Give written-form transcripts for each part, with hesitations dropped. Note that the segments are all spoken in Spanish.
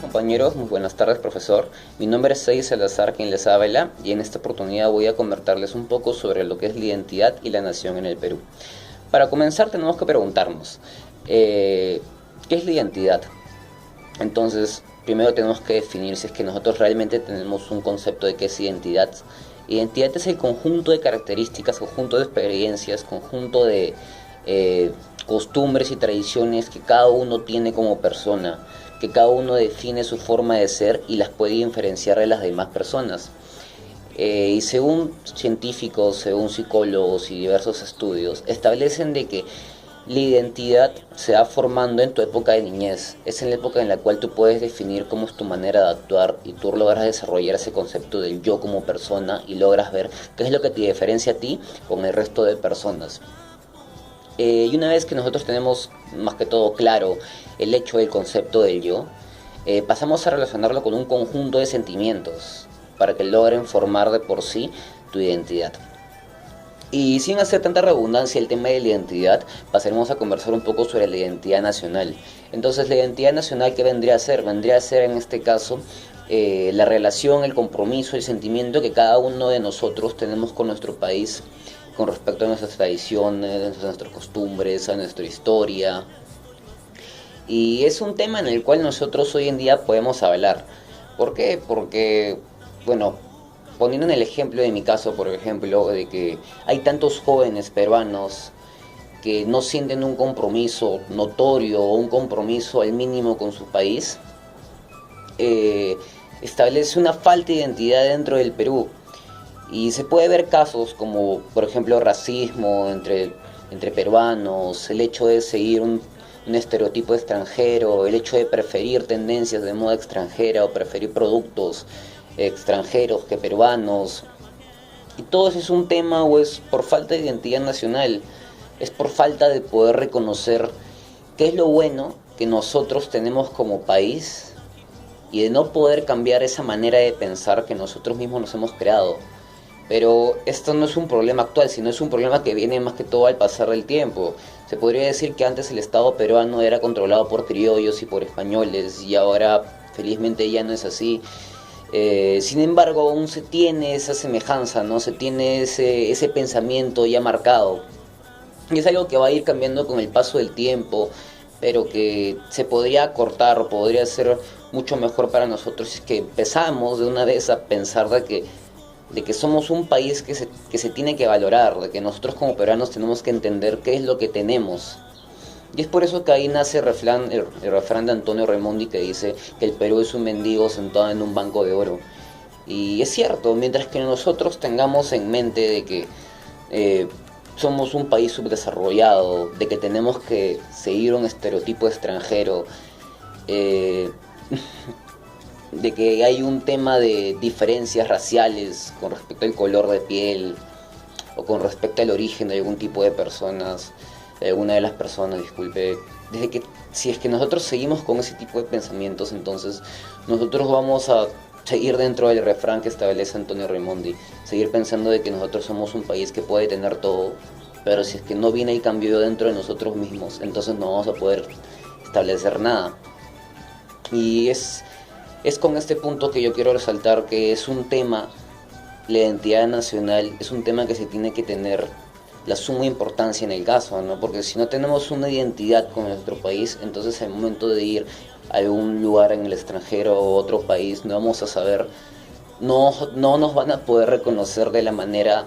compañeros, muy buenas tardes profesor. Mi nombre es Sey Salazar, quien les habla, y en esta oportunidad voy a comentarles un poco sobre lo que es la identidad y la nación en el Perú. Para comenzar tenemos que preguntarnos, ¿qué es la identidad? Entonces, primero tenemos que definir si es que nosotros realmente tenemos un concepto de qué es identidad. Identidad es el conjunto de características, conjunto de experiencias, conjunto de costumbres y tradiciones que cada uno tiene como persona, que cada uno define su forma de ser y las puede diferenciar de las demás personas. Y según científicos, según psicólogos y diversos estudios, establecen de que la identidad se va formando en tu época de niñez. Es en la época en la cual tú puedes definir cómo es tu manera de actuar y tú logras desarrollar ese concepto del yo como persona y logras ver qué es lo que te diferencia a ti con el resto de personas. Y una vez que nosotros tenemos más que todo claro el hecho del concepto del yo, pasamos a relacionarlo con un conjunto de sentimientos para que logren formar de por sí tu identidad. Y sin hacer tanta redundancia el tema de la identidad, pasaremos a conversar un poco sobre la identidad nacional. Entonces, la identidad nacional, ¿qué vendría a ser? Vendría a ser en este caso la relación, el compromiso, el sentimiento que cada uno de nosotros tenemos con nuestro país, con respecto a nuestras tradiciones, a nuestras costumbres, a nuestra historia. Y es un tema en el cual nosotros hoy en día podemos hablar. ¿Por qué? Porque, bueno, poniendo en el ejemplo de mi caso, por ejemplo, de que hay tantos jóvenes peruanos que no sienten un compromiso notorio o un compromiso al mínimo con su país, establece una falta de identidad dentro del Perú. Y se puede ver casos como, por ejemplo, racismo entre peruanos, el hecho de seguir un estereotipo extranjero, el hecho de preferir tendencias de moda extranjera o preferir productos extranjeros que peruanos. Y todo eso es un tema o es por falta de identidad nacional, es por falta de poder reconocer qué es lo bueno que nosotros tenemos como país y de no poder cambiar esa manera de pensar que nosotros mismos nos hemos creado. Pero esto no es un problema actual, sino es un problema que viene más que todo al pasar del tiempo. Se podría decir que antes el Estado peruano era controlado por criollos y por españoles y ahora felizmente ya no es así. Sin embargo, aún se tiene esa semejanza, ¿no? Se tiene ese pensamiento ya marcado. Y es algo que va a ir cambiando con el paso del tiempo, pero que se podría acortar, podría ser mucho mejor para nosotros si es que empezamos de una vez a pensar de que somos un país que se tiene que valorar, de que nosotros como peruanos tenemos que entender qué es lo que tenemos. Y es por eso que ahí nace el refrán de Antonio Raimondi que dice que el Perú es un mendigo sentado en un banco de oro. Y es cierto, mientras que nosotros tengamos en mente de que somos un país subdesarrollado, de que tenemos que seguir un estereotipo extranjero, eh, de que hay un tema de diferencias raciales con respecto al color de piel o con respecto al origen de algún tipo de personas, de alguna de las personas, disculpe, desde que si es que nosotros seguimos con ese tipo de pensamientos, entonces nosotros vamos a seguir dentro del refrán que establece Antonio Raimondi, seguir pensando de que nosotros somos un país que puede tener todo, pero si es que no viene el cambio dentro de nosotros mismos, entonces no vamos a poder establecer nada. Y es con este punto que yo quiero resaltar que es un tema, la identidad nacional, es un tema que se tiene que tener la suma importancia en el caso, ¿no? Porque si no tenemos una identidad con nuestro país, entonces al momento de ir a algún lugar en el extranjero o otro país, no vamos a saber, no nos van a poder reconocer de la manera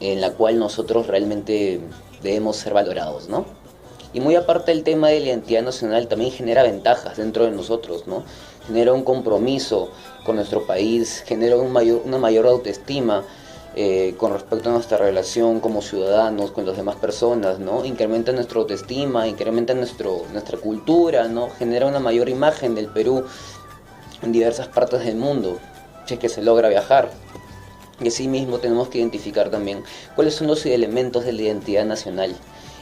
en la cual nosotros realmente debemos ser valorados, ¿no? Y muy aparte del tema de la identidad nacional, también genera ventajas dentro de nosotros, ¿no? Genera un compromiso con nuestro país, genera una mayor autoestima con respecto a nuestra relación como ciudadanos con las demás personas, ¿no? Incrementa nuestra autoestima, incrementa nuestra cultura, ¿no? Genera una mayor imagen del Perú en diversas partes del mundo, si es que se logra viajar. Y asimismo tenemos que identificar también cuáles son los elementos de la identidad nacional.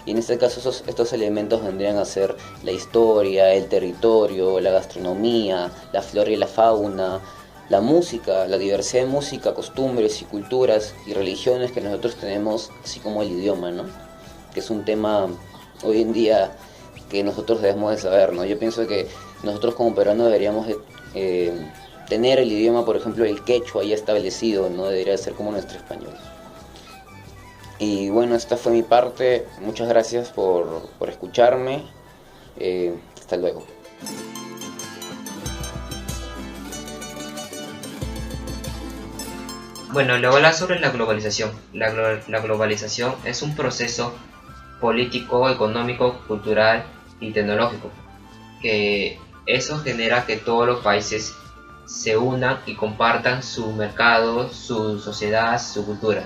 Y en este caso estos elementos vendrían a ser la historia, el territorio, la gastronomía, la flora y la fauna, la música, la diversidad de música, costumbres y culturas y religiones que nosotros tenemos, así como el idioma, ¿no? Que es un tema hoy en día que nosotros debemos de saber, ¿no? Yo pienso que nosotros como peruanos deberíamos tener el idioma, por ejemplo, el quechua ya establecido, no debería ser como nuestro español. Y bueno, esta fue mi parte. Muchas gracias por escucharme. Hasta luego. Bueno, luego hablar sobre la globalización. La globalización es un proceso político, económico, cultural y tecnológico, que eso genera que todos los países se unan y compartan su mercado, su sociedad, su cultura.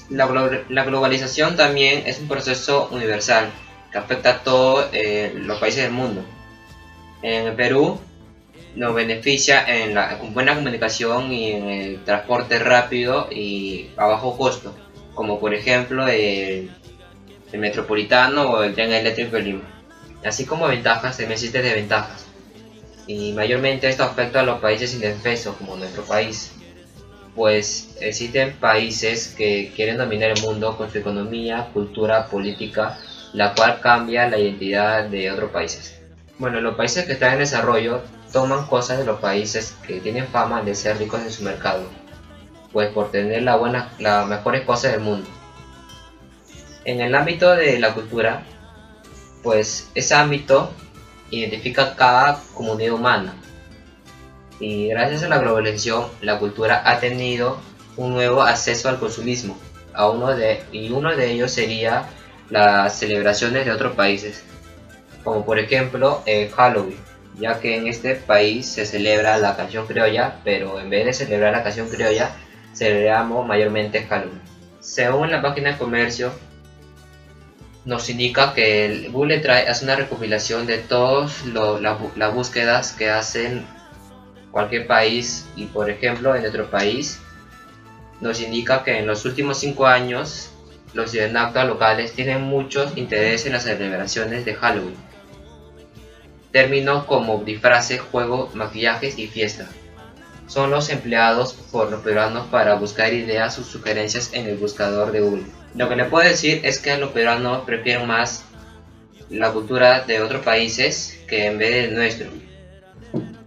La globalización también es un proceso universal que afecta a todos los países del mundo. En el Perú nos beneficia en la buena comunicación y en el transporte rápido y a bajo costo, como por ejemplo el metropolitano o el tren eléctrico de Lima. Así como ventajas, también existen desventajas, y mayormente esto afecta a los países indefensos como nuestro país, pues existen países que quieren dominar el mundo con su economía, cultura, política, la cual cambia la identidad de otros países. Bueno, los países que están en desarrollo toman cosas de los países que tienen fama de ser ricos en su mercado, pues por tener las mejores cosas del mundo. En el ámbito de la cultura, pues ese ámbito identifica cada comunidad humana, y gracias a la globalización la cultura ha tenido un nuevo acceso al consumismo, y uno de ellos sería las celebraciones de otros países, como por ejemplo Halloween, ya que en este país se celebra la canción criolla, pero en vez de celebrar la canción criolla, celebramos mayormente Halloween. Según la página de comercio, nos indica que el Google Drive hace una recopilación de todas las búsquedas que hacen cualquier país, y por ejemplo en nuestro país nos indica que en los últimos 5 años los ciudadanos locales tienen muchos interés en las celebraciones de Halloween. Términos como disfraces, juegos, maquillajes y fiesta son los empleados por los peruanos para buscar ideas o sugerencias en el buscador de Google. Lo que le puedo decir es que los peruanos prefieren más la cultura de otros países que en vez del nuestro.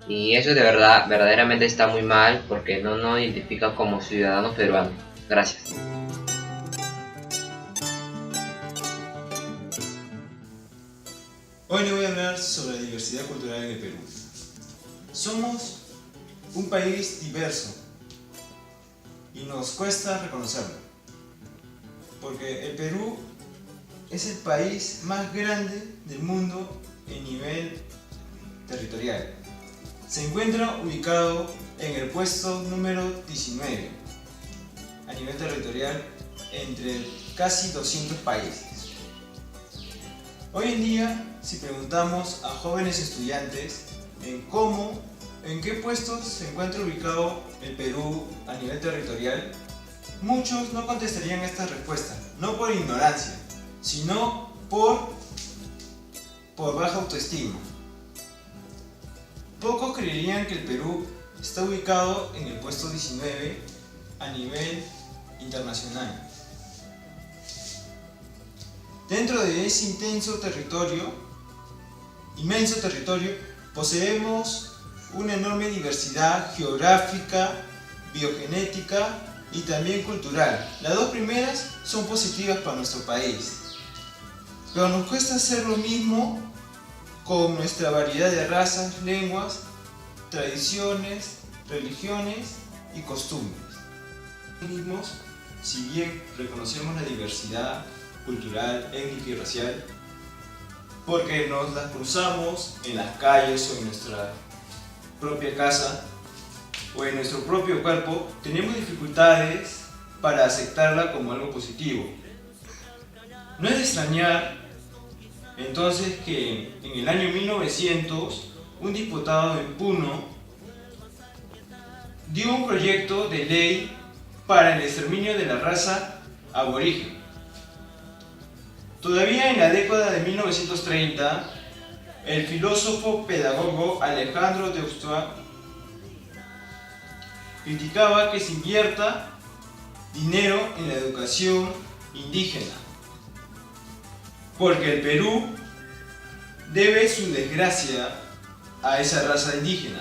Y eso de verdad, verdaderamente está muy mal, porque no nos identifica como ciudadanos peruanos. Gracias. Hoy le voy a hablar sobre la diversidad cultural en el Perú. Somos un país diverso y nos cuesta reconocerlo, porque el Perú es el país más grande del mundo en nivel territorial. Se encuentra ubicado en el puesto número 19 a nivel territorial entre casi 200 países. Hoy en día, si preguntamos a jóvenes estudiantes en qué puestos se encuentra ubicado el Perú a nivel territorial, muchos no contestarían esta respuesta, no por ignorancia, sino por baja autoestima. Pocos creerían que el Perú está ubicado en el puesto 19 a nivel internacional. Dentro de ese inmenso territorio, poseemos una enorme diversidad geográfica, biogenética y también cultural. Las dos primeras son positivas para nuestro país, pero nos cuesta hacer lo mismo con nuestra variedad de razas, lenguas, tradiciones, religiones y costumbres. Si bien reconocemos la diversidad cultural, étnica y racial, porque nos las cruzamos en las calles o en nuestra propia casa o en nuestro propio cuerpo, tenemos dificultades para aceptarla como algo positivo. No es de extrañar entonces que en el año 1900 un diputado en Puno dio un proyecto de ley para el exterminio de la raza aborigen. Todavía en la década de 1930, el filósofo pedagogo Alejandro Deustuart criticaba que se invierta dinero en la educación indígena, porque el Perú debe su desgracia a esa raza indígena,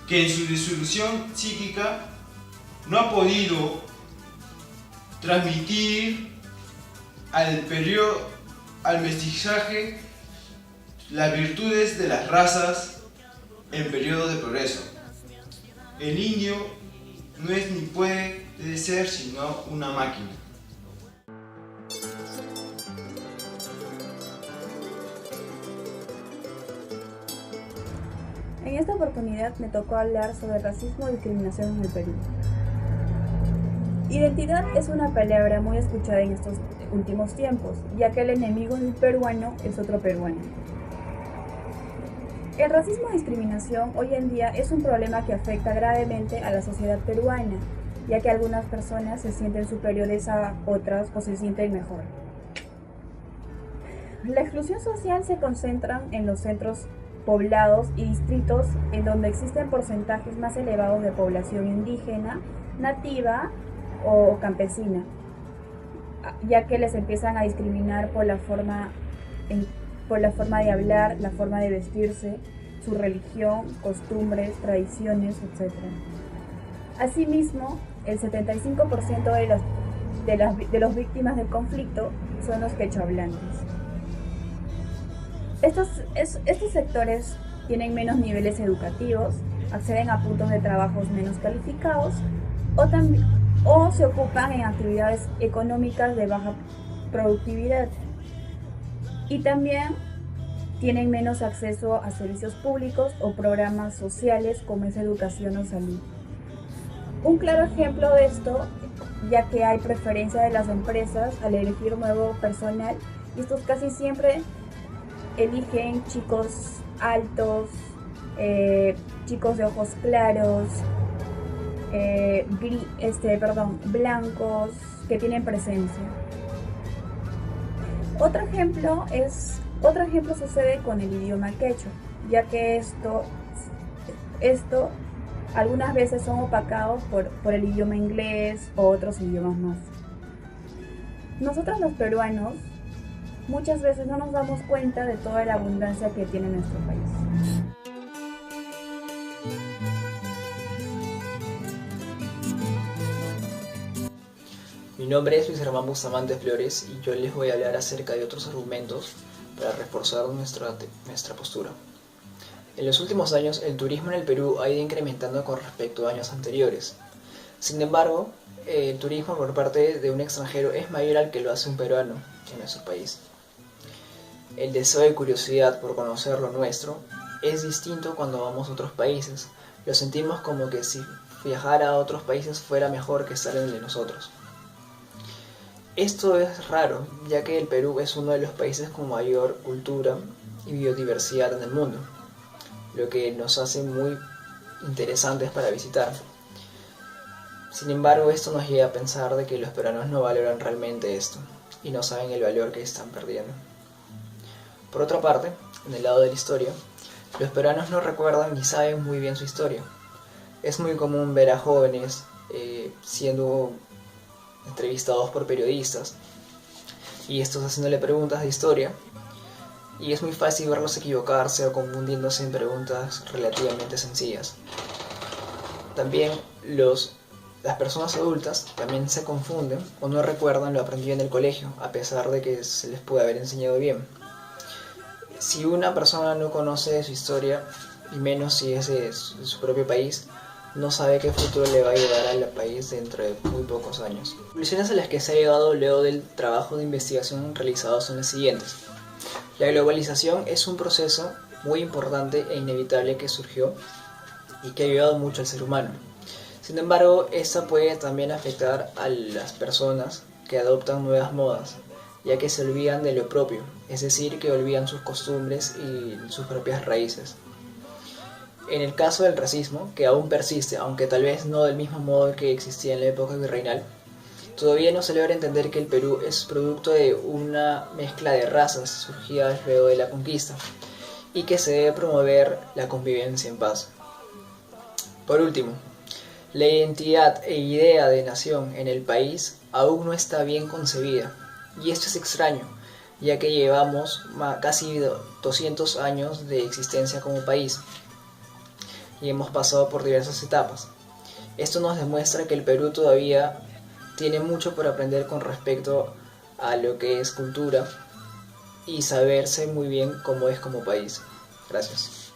que en su disolución psíquica no ha podido transmitir al mestizaje las virtudes de las razas en periodo de progreso. El indio no es ni puede ser sino una máquina. En esta oportunidad me tocó hablar sobre racismo y discriminación en el Perú. Identidad es una palabra muy escuchada en estos últimos tiempos, ya que el enemigo de un peruano es otro peruano. El racismo y discriminación hoy en día es un problema que afecta gravemente a la sociedad peruana, ya que algunas personas se sienten superiores a otras o se sienten mejor. La exclusión social se concentra en los centros poblados y distritos en donde existen porcentajes más elevados de población indígena, nativa o campesina, ya que les empiezan a discriminar por la forma de hablar, la forma de vestirse, su religión, costumbres, tradiciones, etc. Asimismo, el 75% de los víctimas del conflicto son los quechohablantes. Estos sectores tienen menos niveles educativos, acceden a puntos de trabajos menos calificados o se ocupan en actividades económicas de baja productividad y también tienen menos acceso a servicios públicos o programas sociales como es educación o salud. Un claro ejemplo de esto, ya que hay preferencia de las empresas al elegir nuevo personal y estos casi siempre eligen chicos altos, chicos de ojos claros, blancos, que tienen presencia. Otro ejemplo sucede con el idioma quechua, ya que esto algunas veces son opacados por el idioma inglés o otros idiomas más. Nosotros los peruanos muchas veces no nos damos cuenta de toda la abundancia que tiene nuestro país. Mi nombre es Luis Germán Bustamante Flores y yo les voy a hablar acerca de otros argumentos para reforzar nuestra postura. En los últimos años, el turismo en el Perú ha ido incrementando con respecto a años anteriores. Sin embargo, el turismo por parte de un extranjero es mayor al que lo hace un peruano en nuestro país. El deseo de curiosidad por conocer lo nuestro es distinto cuando vamos a otros países. Lo sentimos como que si viajar a otros países fuera mejor que estar en el de nosotros. Esto es raro, ya que el Perú es uno de los países con mayor cultura y biodiversidad en el mundo, lo que nos hace muy interesantes para visitar. Sin embargo, esto nos lleva a pensar de que los peruanos no valoran realmente esto y no saben el valor que están perdiendo. Por otra parte, en el lado de la historia, los peruanos no recuerdan ni saben muy bien su historia. Es muy común ver a jóvenes siendo entrevistados por periodistas y estos haciéndole preguntas de historia, y es muy fácil verlos equivocarse o confundiéndose en preguntas relativamente sencillas. También las personas adultas también se confunden o no recuerdan lo aprendido en el colegio, a pesar de que se les puede haber enseñado bien. Si una persona no conoce su historia, y menos si es de su propio país, no sabe qué futuro le va a llevar al país dentro de muy pocos años. Las conclusiones a las que se ha llegado luego del trabajo de investigación realizado son las siguientes. La globalización es un proceso muy importante e inevitable que surgió y que ha ayudado mucho al ser humano. Sin embargo, esta puede también afectar a las personas que adoptan nuevas modas, ya que se olvidan de lo propio, es decir, que olvidan sus costumbres y sus propias raíces. En el caso del racismo, que aún persiste, aunque tal vez no del mismo modo que existía en la época virreinal, todavía no se logra entender que el Perú es producto de una mezcla de razas surgidas luego de la conquista y que se debe promover la convivencia en paz. Por último, la identidad e idea de nación en el país aún no está bien concebida, y esto es extraño, ya que llevamos casi 200 años de existencia como país y hemos pasado por diversas etapas. Esto nos demuestra que el Perú todavía tiene mucho por aprender con respecto a lo que es cultura y saberse muy bien cómo es como país. Gracias.